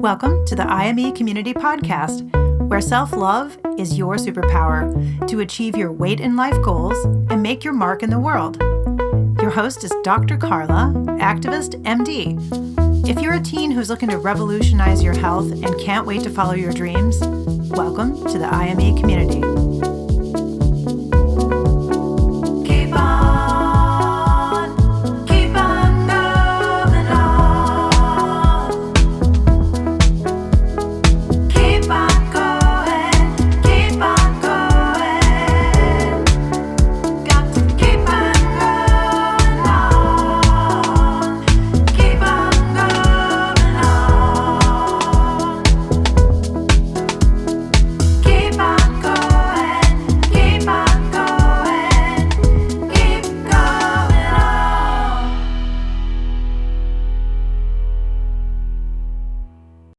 Welcome to the IME Community Podcast, where self-love is your superpower to achieve your weight and life goals and make your mark in the world. Your host is Dr. Carla, activist, MD. If you're a teen who's looking to revolutionize your health and can't wait to follow your dreams, welcome to the IME Community.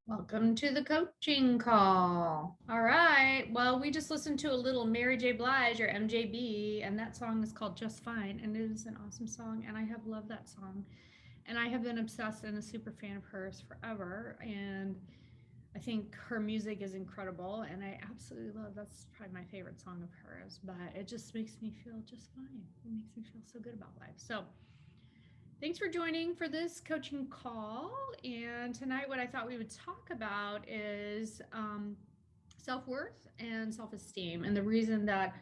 Welcome to the coaching call. All right. Well, we just listened to a little Mary J. Blige, or MJB, and that song is called Just Fine, and it is an awesome song, and I have loved that song. And I have been obsessed and a super fan of hers forever, and I think her music is incredible, and I absolutely love, that's probably my favorite song of hers, but it just makes me feel just fine. It makes me feel so good about life. So thanks for joining for this coaching call. And tonight, what I thought we would talk about is self-worth and self-esteem. And the reason that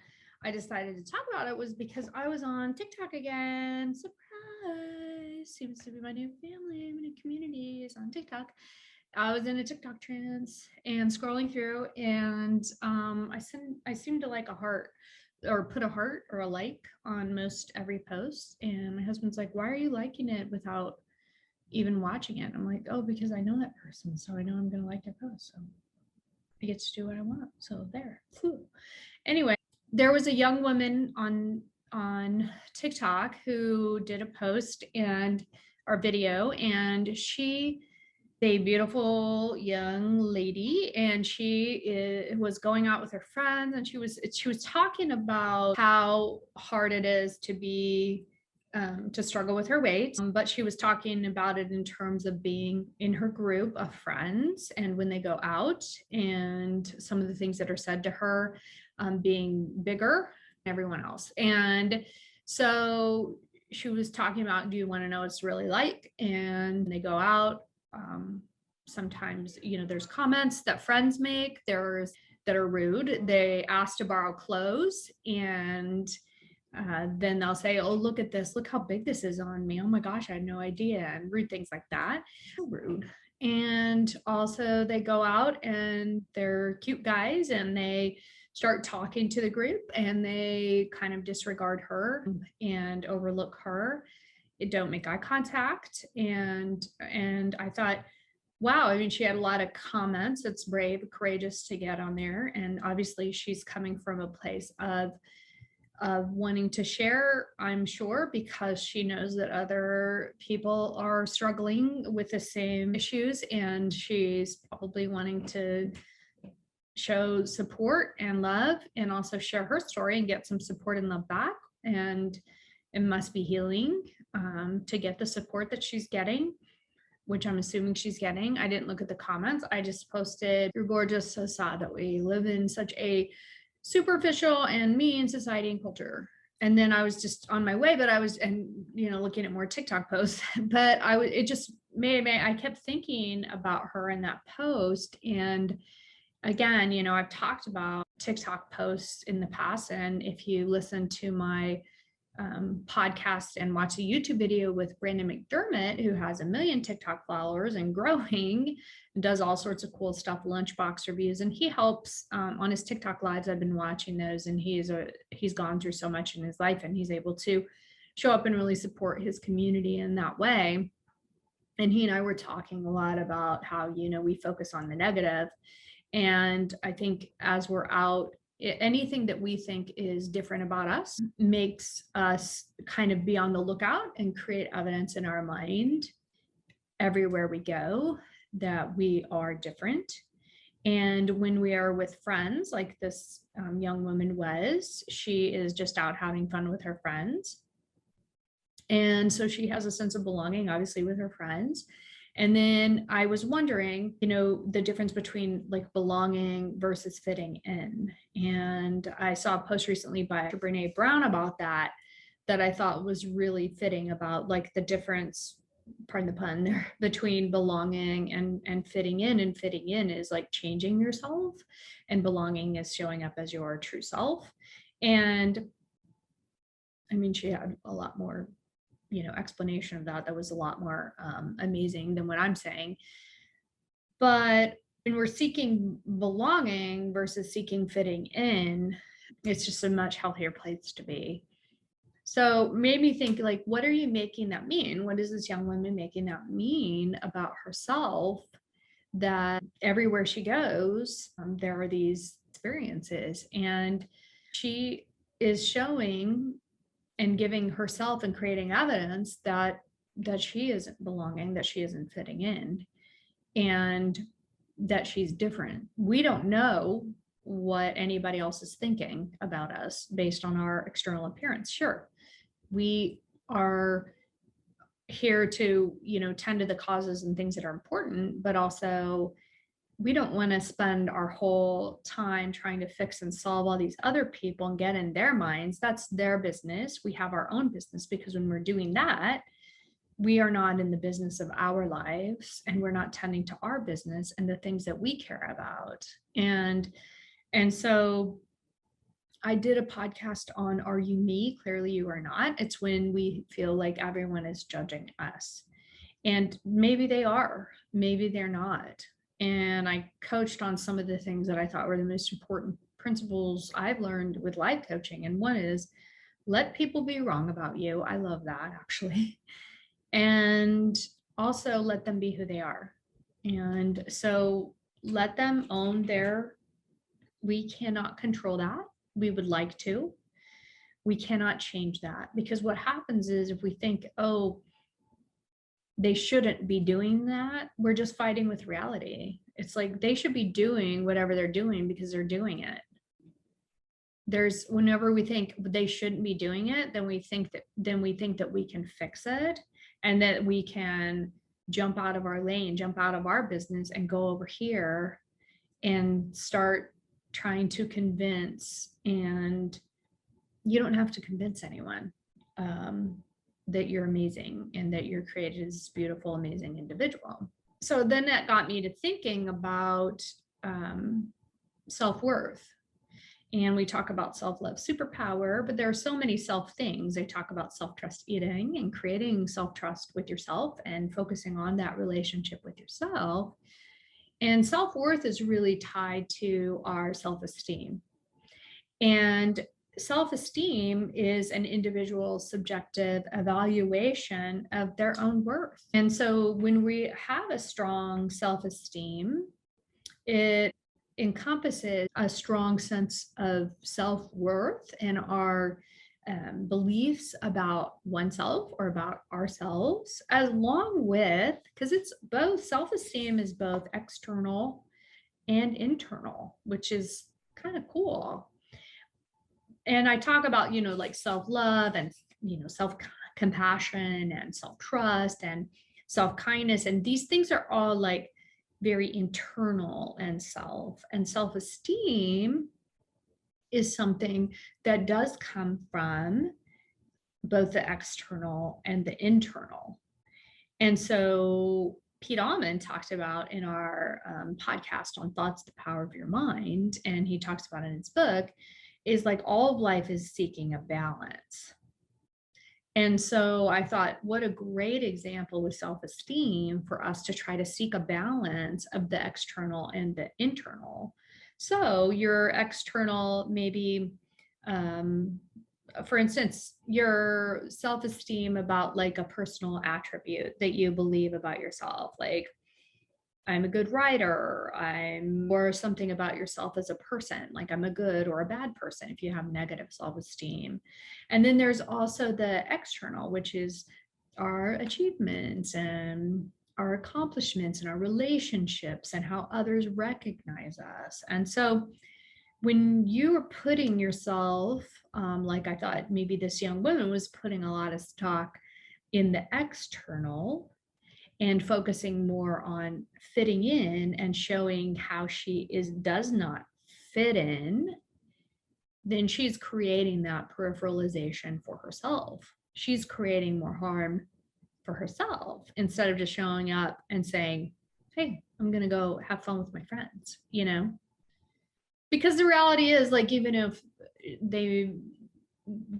I decided to talk about it was because I was on TikTok again. Surprise! Seems to be my new family, my new community is on TikTok. I was in a TikTok trance and scrolling through, and I seemed to like a heart, or put a heart or a like on most every post. And my husband's like, why are you liking it without even watching it? I'm like, oh, because I know that person, so I know I'm going to like their post, so I get to do what I want. So there. Anyway, there was a young woman on TikTok who did a post or video, and she, a beautiful young lady, and she was going out with her friends, and she was talking about how hard it is to struggle with her weight, but she was talking about it in terms of being in her group of friends and when they go out, and some of the things that are said to her, being bigger than everyone else. And so she was talking about, do you want to know what it's really like? And they go out. Sometimes, there's comments that friends make that are rude. They ask to borrow clothes, and then they'll say, oh, look at this, look how big this is on me, oh my gosh, I had no idea, and rude things like that. So rude. And also they go out and they're cute guys, and they start talking to the group, and they kind of disregard her and overlook her. Don't make eye contact. And I thought, wow, I mean, she had a lot of comments. It's brave, courageous to get on there. And obviously she's coming from a place of wanting to share, I'm sure, because she knows that other people are struggling with the same issues, and she's probably wanting to show support and love, and also share her story and get some support and love back. And it must be healing to get the support that she's getting, which I'm assuming she's getting. I didn't look at the comments. I just posted, you're gorgeous, so sad that we live in such a superficial and mean society and culture. And then I was just on my way, but I was, looking at more TikTok posts, but it just I kept thinking about her in that post. And again, I've talked about TikTok posts in the past. And if you listen to my podcast and watch a YouTube video with Brandon McDermott, who has 1 million TikTok followers and growing, and does all sorts of cool stuff, lunchbox reviews, and he helps on his TikTok lives. I've been watching those, and he's gone through so much in his life, and he's able to show up and really support his community in that way. And he and I were talking a lot about how, we focus on the negative. And I think as we're out, anything that we think is different about us makes us kind of be on the lookout and create evidence in our mind everywhere we go that we are different. And when we are with friends, like this young woman was, she is just out having fun with her friends. And so she has a sense of belonging, obviously, with her friends. And then I was wondering, the difference between like belonging versus fitting in. And I saw a post recently by Brene Brown about that I thought was really fitting, about like the difference, pardon the pun there, between belonging and fitting in. And fitting in is like changing yourself, and belonging is showing up as your true self. And I mean, she had a lot more explanation of that was a lot more amazing than what I'm saying. But when we're seeking belonging versus seeking fitting in, it's just a much healthier place to be. So made me think, like, what are you making that mean? What is this young woman making that mean about herself, that everywhere she goes, there are these experiences, and she is showing and giving herself and creating evidence that she isn't belonging, that she isn't fitting in, and that she's different. We don't know what anybody else is thinking about us based on our external appearance. Sure, we are here to tend to the causes and things that are important, but also we don't want to spend our whole time trying to fix and solve all these other people and get in their minds. That's their business. We have our own business, because when we're doing that, we are not in the business of our lives, and we're not tending to our business and the things that we care about. And so I did a podcast on, are you me? Clearly you are not. It's when we feel like everyone is judging us. And maybe they are, maybe they're not. And I coached on some of the things that I thought were the most important principles I've learned with life coaching. And one is, let people be wrong about you. I love that, actually. And also let them be who they are. And so let them own we cannot control that. We would like to. We cannot change that, because what happens is, if we think, oh, they shouldn't be doing that, we're just fighting with reality. It's like they should be doing whatever they're doing because they're doing it. Whenever we think they shouldn't be doing it, then we think that we can fix it, and that we can jump out of our lane, jump out of our business, and go over here and start trying to convince. And you don't have to convince anyone that you're amazing and that you're created as this beautiful, amazing individual. So then that got me to thinking about self-worth. And we talk about self-love superpower, but there are so many self things. They talk about self-trust eating and creating self-trust with yourself and focusing on that relationship with yourself. And self-worth is really tied to our self-esteem. And self-esteem is an individual's subjective evaluation of their own worth. And so when we have a strong self-esteem, it encompasses a strong sense of self-worth and our beliefs about oneself or about ourselves, along with, because it's both, self-esteem is both external and internal, which is kind of cool. And I talk about, like self-love and, self-compassion and self-trust and self-kindness. And these things are all like very internal and self-esteem is something that does come from both the external and the internal. And so Pete Almond talked about in our podcast on Thoughts, the Power of Your Mind, and he talks about it in his book, is like all of life is seeking a balance. And so I thought, what a great example with self-esteem for us to try to seek a balance of the external and the internal. So your external, maybe, for instance, your self-esteem about like a personal attribute that you believe about yourself, like I'm a good writer, or something about yourself as a person, like I'm a good or a bad person if you have negative self-esteem. And then there's also the external, which is our achievements and our accomplishments and our relationships and how others recognize us. And so when you are putting yourself, like I thought maybe this young woman was putting a lot of stock in the external, and focusing more on fitting in and showing how she does not fit in, then she's creating that peripheralization for herself. She's creating more harm for herself instead of just showing up and saying, hey, I'm going to go have fun with my friends, because the reality is, like, even if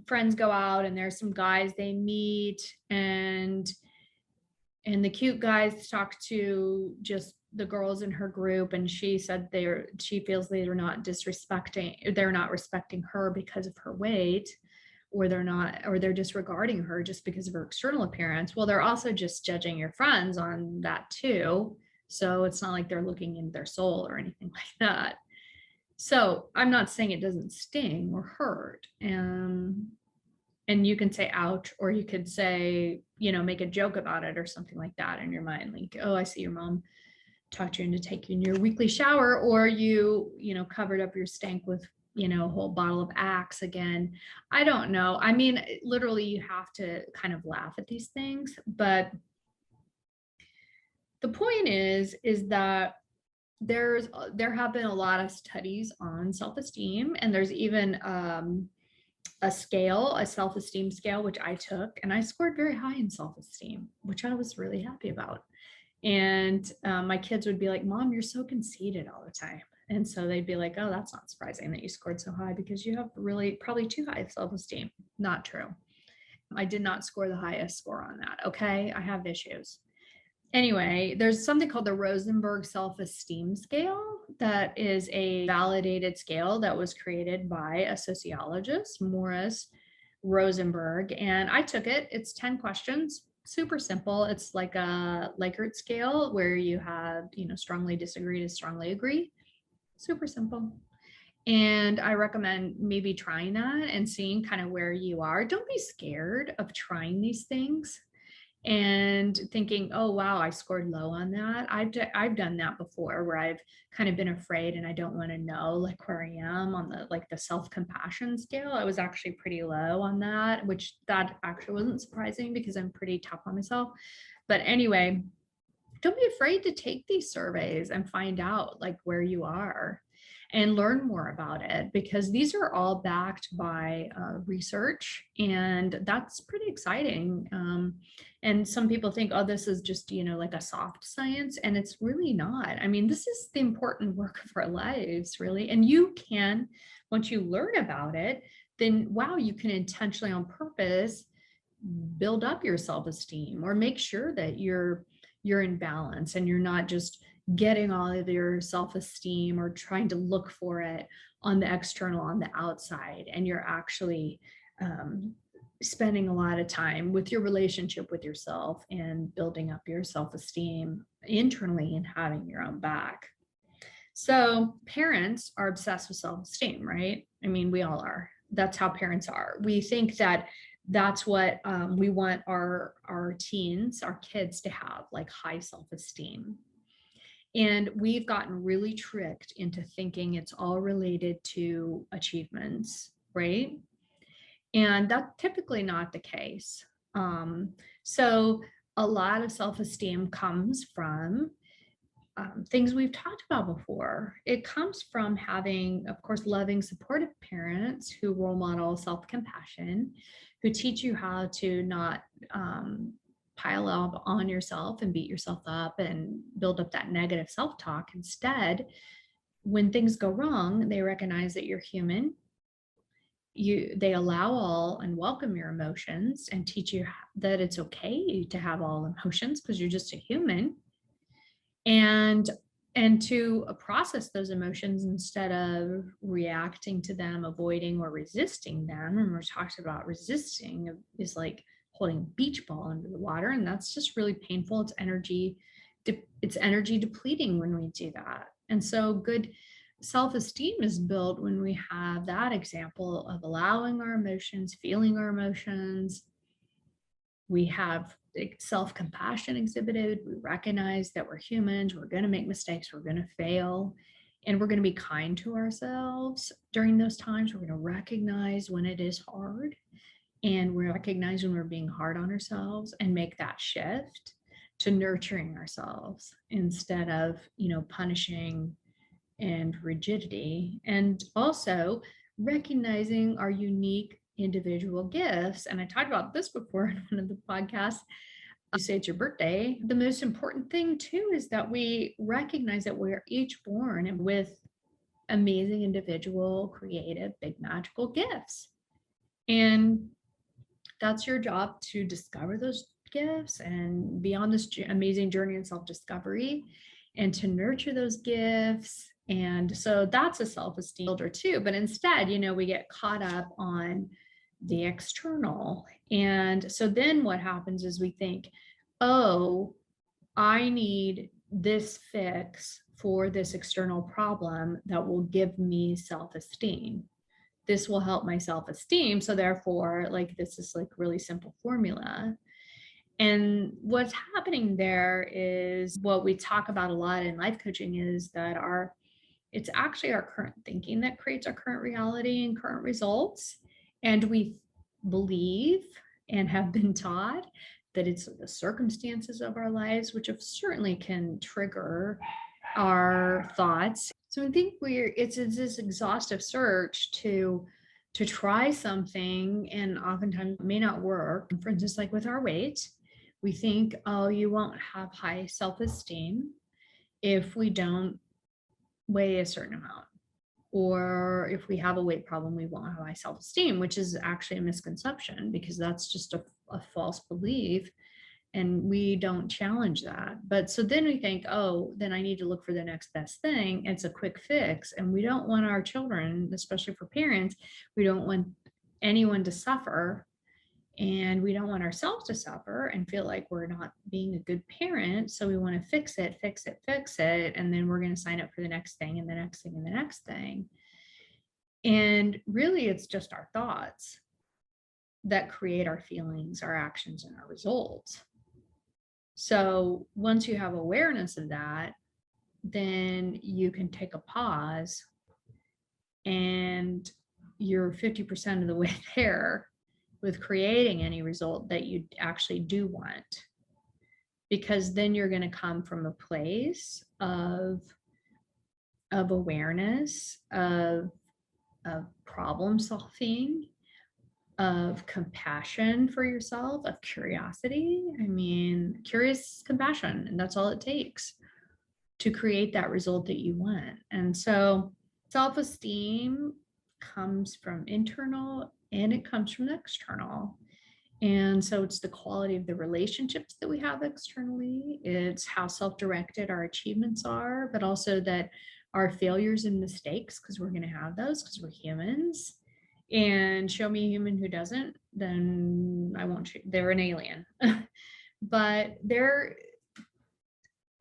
friends go out and there's some guys they meet, and the cute guys talk to just the girls in her group, and she said she feels they're not respecting her because of her weight, or they're disregarding her just because of her external appearance. Well, they're also just judging your friends on that too. So it's not like they're looking into their soul or anything like that. So I'm not saying it doesn't sting or hurt. And you can say ouch, or you could say, make a joke about it or something like that in your mind. Like, oh, I see your mom talked you into taking your weekly shower, or you covered up your stank with, a whole bottle of Axe again. I don't know. I mean, literally you have to kind of laugh at these things, but the point is that there have been a lot of studies on self-esteem, and there's even a self-esteem scale, which I took, and I scored very high in self-esteem, which I was really happy about. And my kids would be like, Mom, you're so conceited all the time. And so they'd be like, oh, that's not surprising that you scored so high, because you have really probably too high of self-esteem. Not true. I did not score the highest score on that. Okay. I have issues. Anyway, there's something called the Rosenberg self-esteem scale that is a validated scale that was created by a sociologist, Morris Rosenberg, and I took it. It's 10 questions, super simple. It's like a Likert scale where you have, strongly disagree to strongly agree. Super simple. And I recommend maybe trying that and seeing kind of where you are. Don't be scared of trying these things and thinking, oh, wow, I scored low on that. I've done that before, where I've kind of been afraid and I don't want to know, like, where I am on the self-compassion scale. I was actually pretty low on that, which that actually wasn't surprising because I'm pretty tough on myself. But anyway, don't be afraid to take these surveys and find out, like, where you are and learn more about it, because these are all backed by research, and that's pretty exciting. And some people think, oh, this is just, like a soft science, and it's really not. I mean, this is the important work of our lives, really. And you can, once you learn about it, then, wow, you can intentionally, on purpose, build up your self-esteem, or make sure that you're in balance and you're not just getting all of your self-esteem or trying to look for it on the external, on the outside, and you're actually spending a lot of time with your relationship with yourself and building up your self-esteem internally and having your own back. So parents are obsessed with self-esteem, right? I mean, we all are. That's how parents are. We think that that's what we want our teens, our kids, to have, like, high self-esteem. And we've gotten really tricked into thinking it's all related to achievements, right? And that's typically not the case. So a lot of self-esteem comes from things we've talked about before. It comes from having, of course, loving, supportive parents who role model self-compassion, who teach you how to not pile up on yourself and beat yourself up and build up that negative self-talk. Instead, when things go wrong, they recognize that you're human. They allow all and welcome your emotions and teach you that it's okay to have all emotions, because you're just a human. And to process those emotions instead of reacting to them, avoiding or resisting them. And we're talking about resisting is like holding a beach ball under the water, and that's just really painful. It's energy depleting when we do that. And so good self-esteem is built when we have that example of allowing our emotions, feeling our emotions. We have self-compassion exhibited. We recognize that we're humans, we're going to make mistakes, we're going to fail, and we're going to be kind to ourselves during those times. We're going to recognize when it is hard, and we recognize when we're being hard on ourselves and make that shift. to nurturing ourselves instead of, punishing and rigidity. And also recognizing our unique individual gifts. And I talked about this before in one of the podcasts. You say it's your birthday. The most important thing too is that we recognize that we're each born with amazing individual, creative, big magical gifts. And that's your job, to discover those gifts and be on this amazing journey in self-discovery and to nurture those gifts. And so that's a self-esteem builder too. But instead, we get caught up on the external. And so then what happens is we think, oh, I need this fix for this external problem that will give me self-esteem. This will help my self-esteem. So therefore, this is really simple formula. And what's happening there is what we talk about a lot in life coaching is that it's actually our current thinking that creates our current reality and current results. And we believe and have been taught that it's the circumstances of our lives, which certainly can trigger our thoughts. So I think it's this exhaustive search to try something, and oftentimes it may not work. For instance, like with our weight, we think, oh, you won't have high self-esteem if we don't weigh a certain amount, or if we have a weight problem, we won't have high self-esteem, which is actually a misconception, because that's just a false belief. And we don't challenge that. But so then we think, oh, then I need to look for the next best thing. It's a quick fix. And we don't want our children, especially for parents, we don't want anyone to suffer. And we don't want ourselves to suffer and feel like we're not being a good parent. So we want to fix it. And then we're going to sign up for the next thing and the next thing and the next thing. And really, it's just our thoughts that create our feelings, our actions, and our results. So once you have awareness of that, then you can take a pause, and you're 50% of the way there with creating any result that you actually do want. Because then you're going to come from a place of awareness, of problem solving, of compassion for yourself, of curiosity. Curious compassion, and that's all it takes to create that result that you want. And so self-esteem comes from internal and it comes from the external. And so it's the quality of the relationships that we have externally. It's how self-directed our achievements are, but also that our failures and mistakes, because we're going to have those because we're humans. And show me a human who doesn't, then I won't. They're an alien. But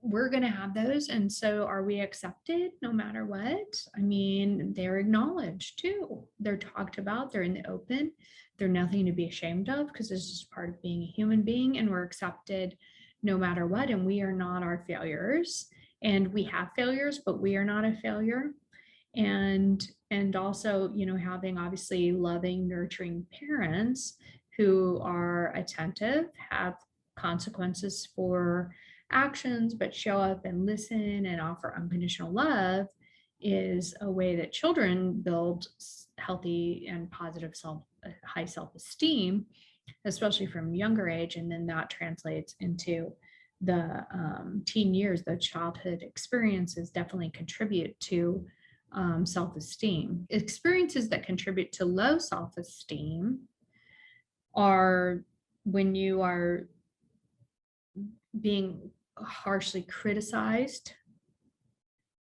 we're going to have those. And so are we accepted no matter what? They're acknowledged too. They're talked about. They're in the open. They're nothing to be ashamed of, because it's just part of being a human being, and we're accepted no matter what. And we are not our failures. And we have failures, but we are not a failure. And also, having obviously loving, nurturing parents who are attentive, have consequences for actions, but show up and listen and offer unconditional love is a way that children build healthy and positive high self-esteem, especially from younger age. And then that translates into the teen years. The childhood experiences definitely contribute to self-esteem. Experiences that contribute to low self-esteem are when you are being harshly criticized,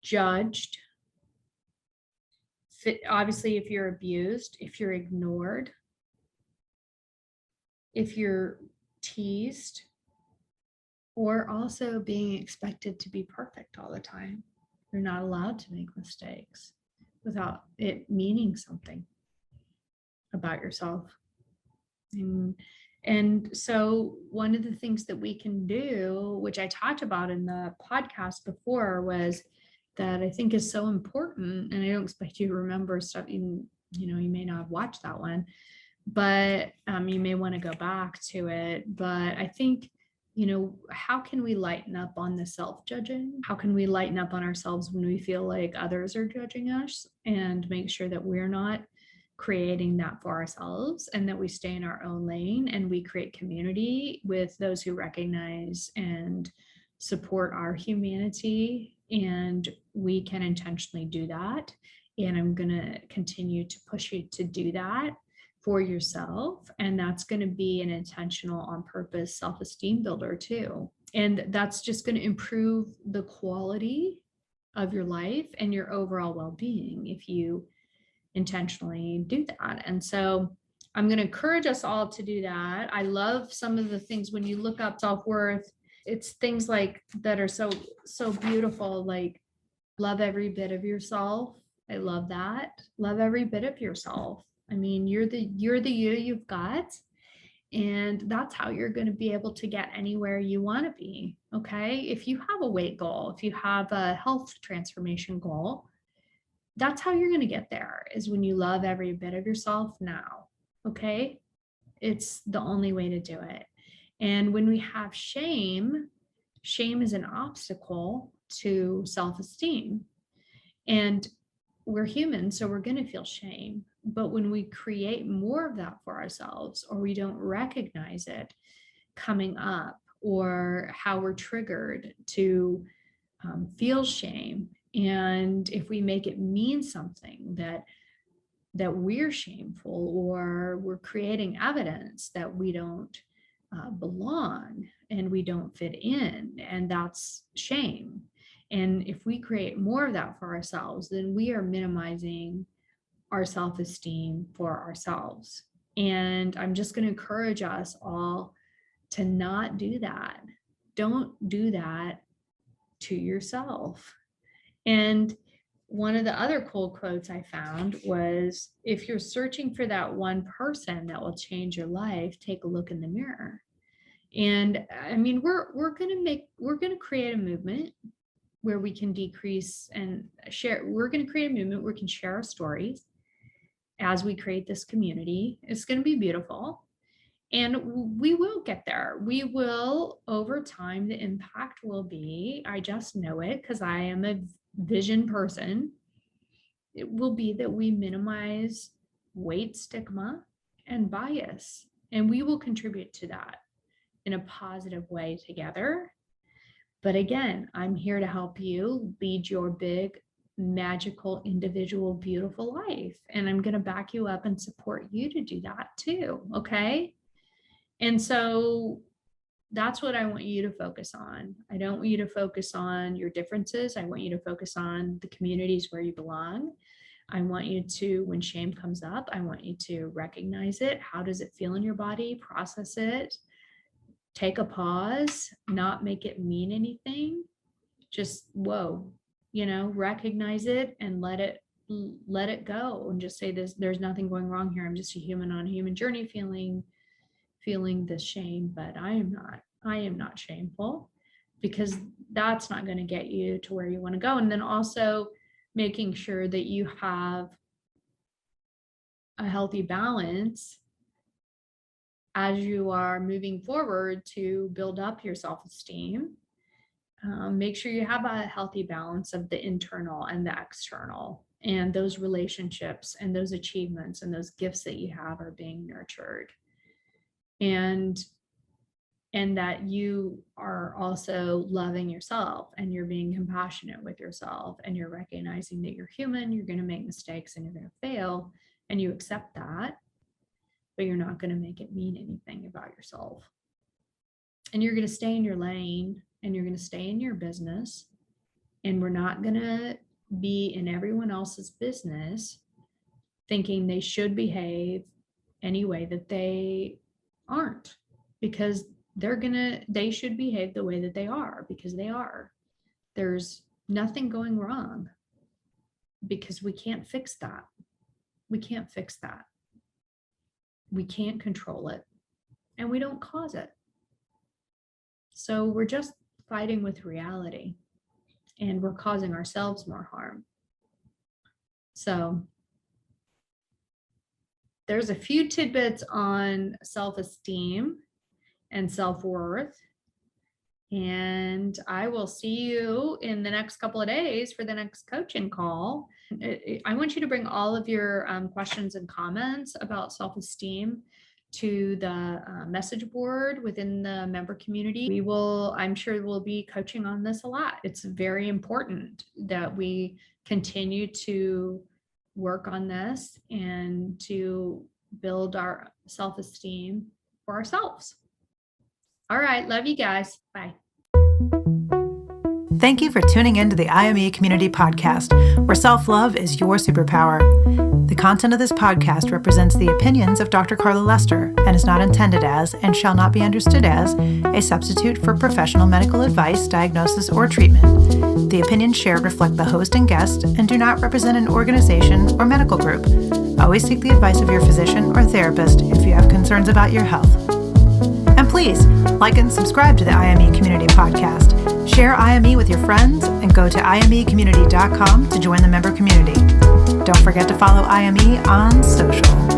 judged. Obviously, if you're abused, if you're ignored, if you're teased, or also being expected to be perfect all the time. You're not allowed to make mistakes without it meaning something about yourself. And so one of the things that we can do, which I talked about in the podcast before, was that I think is so important, and I don't expect you to remember stuff, you may not have watched that one, but you may want to go back to it. But I think how can we lighten up on the self-judging? How can we lighten up on ourselves when we feel like others are judging us, and make sure that we're not creating that for ourselves, and that we stay in our own lane and we create community with those who recognize and support our humanity, and we can intentionally do that. And I'm going to continue to push you to do that for yourself. And that's going to be an intentional, on purpose self-esteem builder too. And that's just going to improve the quality of your life and your overall well-being if you intentionally do that. And so I'm going to encourage us all to do that. I love some of the things when you look up self-worth, it's things like that are so beautiful, like love every bit of yourself. I love that. Love every bit of yourself. I mean, you're the you you've got, and that's how you're going to be able to get anywhere you want to be. Okay. If you have a weight goal, if you have a health transformation goal, that's how you're going to get there, is when you love every bit of yourself now. Okay. It's the only way to do it. And when we have shame, shame is an obstacle to self-esteem. And we're human, so we're going to feel shame. But when we create more of that for ourselves, or we don't recognize it coming up, or how we're triggered to feel shame, and if we make it mean something that we're shameful, or we're creating evidence that we don't belong and we don't fit in, and that's shame. And if we create more of that for ourselves, then we are minimizing our self-esteem for ourselves. And I'm just going to encourage us all to not do that. Don't do that to yourself. And one of the other cool quotes I found was, if you're searching for that one person that will change your life, take a look in the mirror. And I mean, we're going to create a movement where we can decrease and share. We're going to create a movement where we can share our stories as we create this community. It's going to be beautiful. And we will get there. We will, over time, the impact will be, I just know it because I am a vision person, it will be that we minimize weight stigma and bias. And we will contribute to that in a positive way together. But again, I'm here to help you lead your big, magical, individual, beautiful life. And I'm going to back you up and support you to do that too. Okay. And so that's what I want you to focus on. I don't want you to focus on your differences. I want you to focus on the communities where you belong. I want you to, when shame comes up, I want you to recognize it. How does it feel in your body? Process it. Take a pause, not make it mean anything. Just, whoa, recognize it and let it go, and just say, there's nothing going wrong here. I'm just a human on a human journey feeling this shame, but I am not shameful, because that's not going to get you to where you want to go. And then also making sure that you have a healthy balance as you are moving forward to build up your self-esteem. Make sure you have a healthy balance of the internal and the external, and those relationships and those achievements and those gifts that you have are being nurtured. And that you are also loving yourself, and you're being compassionate with yourself, and you're recognizing that you're human, you're going to make mistakes and you're going to fail, and you accept that, but you're not going to make it mean anything about yourself. And you're going to stay in your lane, and you're going to stay in your business, and we're not going to be in everyone else's business thinking they should behave any way that they aren't, because they should behave the way that they are, because they are. There's nothing going wrong, because we can't fix that. We can't fix that. We can't control it, and we don't cause it. So we're just fighting with reality, and we're causing ourselves more harm. So there's a few tidbits on self-esteem and self-worth. And I will see you in the next couple of days for the next coaching call. I want you to bring all of your questions and comments about self-esteem to the message board within the member community. I'm sure we'll be coaching on this a lot. It's very important that we continue to work on this and to build our self-esteem for ourselves. All right. Love you guys. Bye. Thank you for tuning in to the IME Community Podcast, where self-love is your superpower. The content of this podcast represents the opinions of Dr. Carla Lester and is not intended as, and shall not be understood as, a substitute for professional medical advice, diagnosis, or treatment. The opinions shared reflect the host and guest and do not represent an organization or medical group. Always seek the advice of your physician or therapist if you have concerns about your health. And please, like and subscribe to the IME Community Podcast. Share IME with your friends and go to imecommunity.com to join the member community. Don't forget to follow IME on social.